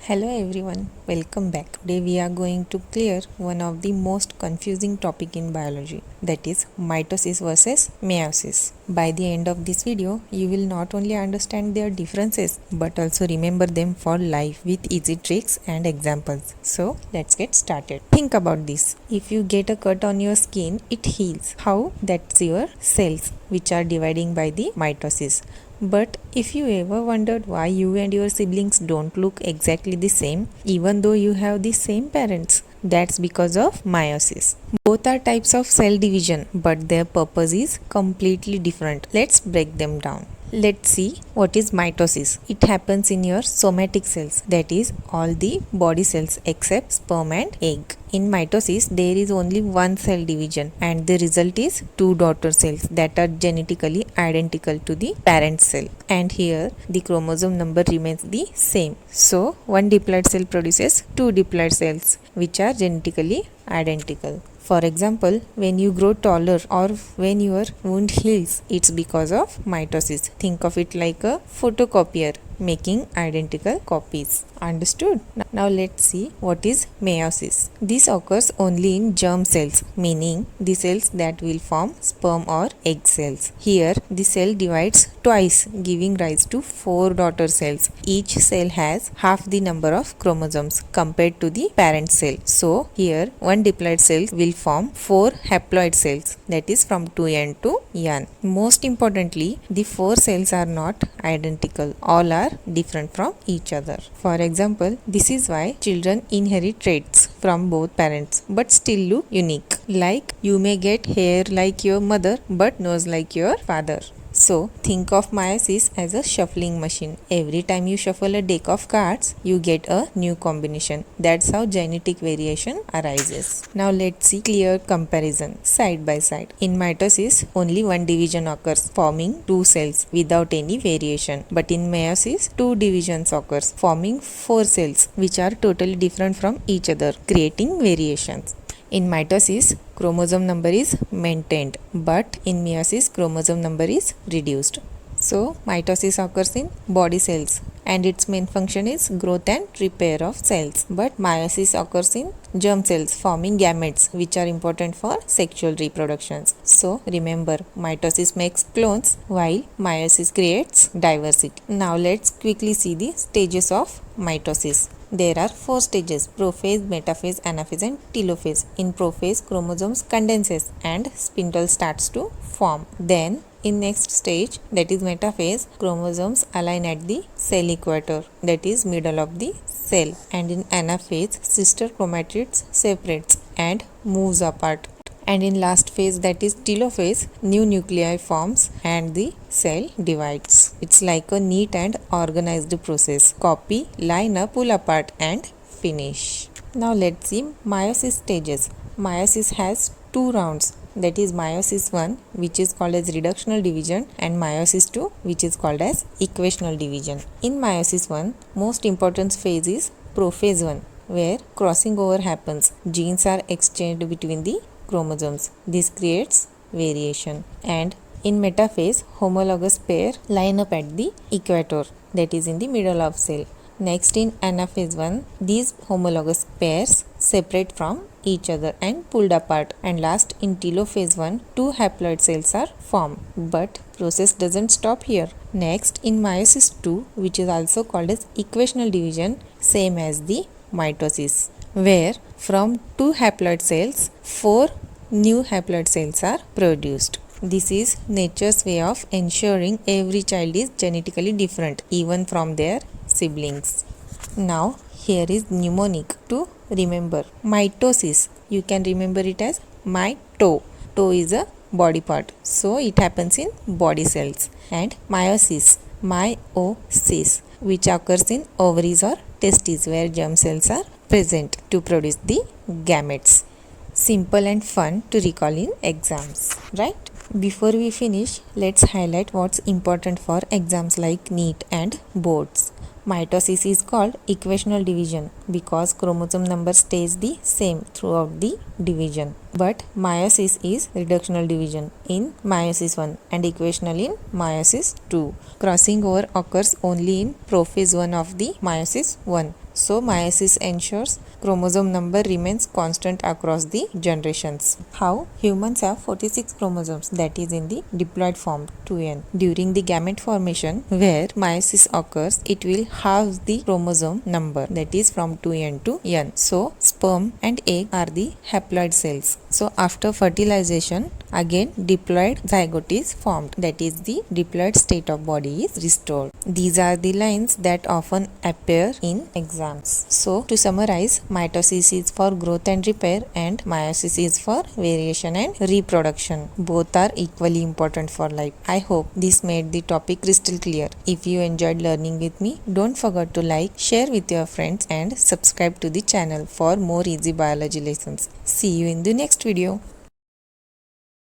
Hello everyone, welcome back. Today we are going to clear one of the most confusing topic in biology, that is mitosis versus meiosis. By the end of this video, you will not only understand their differences but also remember them for life with easy tricks and examples. So let's get started. Think about this. If you get a cut on your skin, it heals. How? That's your cells which are dividing by the mitosis. But if you ever wondered why you and your siblings don't look exactly the same, even though you have the same parents, that's because of meiosis. Both are types of cell division, but their purpose is completely different. Let's break them down. Let's see what is mitosis. It happens in your somatic cells, that is all the body cells except sperm and egg. In mitosis, there is only one cell division and the result is two daughter cells that are genetically identical to the parent cell. And here the chromosome number remains the same. So one diploid cell produces two diploid cells which are genetically identical. For example, when you grow taller or when your wound heals, it's because of mitosis. Think of it like a photocopier making identical copies. Understood? Now let's see what is meiosis. This occurs only in germ cells, meaning the cells that will form sperm or egg cells. Here the cell divides twice, giving rise to four daughter cells. Each cell has half the number of chromosomes compared to the parent cell. So here one diploid cell will form four haploid cells, that is from 2n to n. Most importantly, the four cells are not identical. All are different from each other. For example, this is why children inherit traits from both parents but still look unique. Like you may get hair like your mother but nose like your father. So think of meiosis as a shuffling machine. Every time you shuffle a deck of cards, you get a new combination. That's how genetic variation arises. Now let's see clear comparison side by side. In mitosis, only one division occurs, forming two cells without any variation. But in meiosis, two divisions occurs, forming four cells which are totally different from each other, creating variations. In mitosis, chromosome number is maintained, but in meiosis, chromosome number is reduced. So, mitosis occurs in body cells and its main function is growth and repair of cells. But meiosis occurs in germ cells forming gametes which are important for sexual reproductions. So, remember, mitosis makes clones while meiosis creates diversity. Now, let's quickly see the stages of mitosis. There are four stages: prophase, metaphase, anaphase and telophase. In prophase, chromosomes condenses and spindle starts to form. Then in next stage, that is metaphase, chromosomes align at the cell equator, that is middle of the cell. And in anaphase, sister chromatids separates and moves apart. And in last phase, that is telophase, new nuclei forms and the cell divides. It's like a neat and organized process. Copy, line up, pull apart and finish. Now let's see meiosis stages. Meiosis has two rounds, that is meiosis 1 which is called as reductional division and meiosis 2 which is called as equational division. In meiosis 1, most important phase is prophase 1 where crossing over happens. Genes are exchanged between the chromosomes. This creates variation. And in metaphase, homologous pair line up at the equator, that is in the middle of cell. Next in anaphase 1, these homologous pairs separate from each other and pulled apart. And last in telophase 1, two haploid cells are formed. But process doesn't stop here. Next in meiosis 2, which is also called as equational division, same as the mitosis, where from two haploid cells, four new haploid cells are produced. This is nature's way of ensuring every child is genetically different, even from their siblings. Now, here is mnemonic to remember. Mitosis, you can remember it as mito. Toe is a body part, so it happens in body cells. And meiosis, meiosis, which occurs in ovaries or testes where germ cells are present to produce the gametes. Simple and fun to recall in exams, right? Before we finish, let's highlight what's important for exams like NEET and boards. Mitosis is called equational division because chromosome number stays the same throughout the division. But meiosis is reductional division in meiosis 1 and equational in meiosis 2. Crossing over occurs only in prophase 1 of the meiosis 1. So meiosis ensures chromosome number remains constant across the generations. How? Humans have 46 chromosomes, that is in the diploid form 2n. During the gamete formation where meiosis occurs, it will halve the chromosome number, that is from 2n to n. So sperm and egg are the haploid cells. So after fertilization, again diploid zygote is formed, that is the diploid state of body is restored. These are the lines that often appear in exams. So to summarize, mitosis is for growth and repair and meiosis is for variation and reproduction. Both are equally important for life. I hope this made the topic crystal clear. If you enjoyed learning with me, don't forget to like, share with your friends and subscribe to the channel for more easy biology lessons. See you in the next video.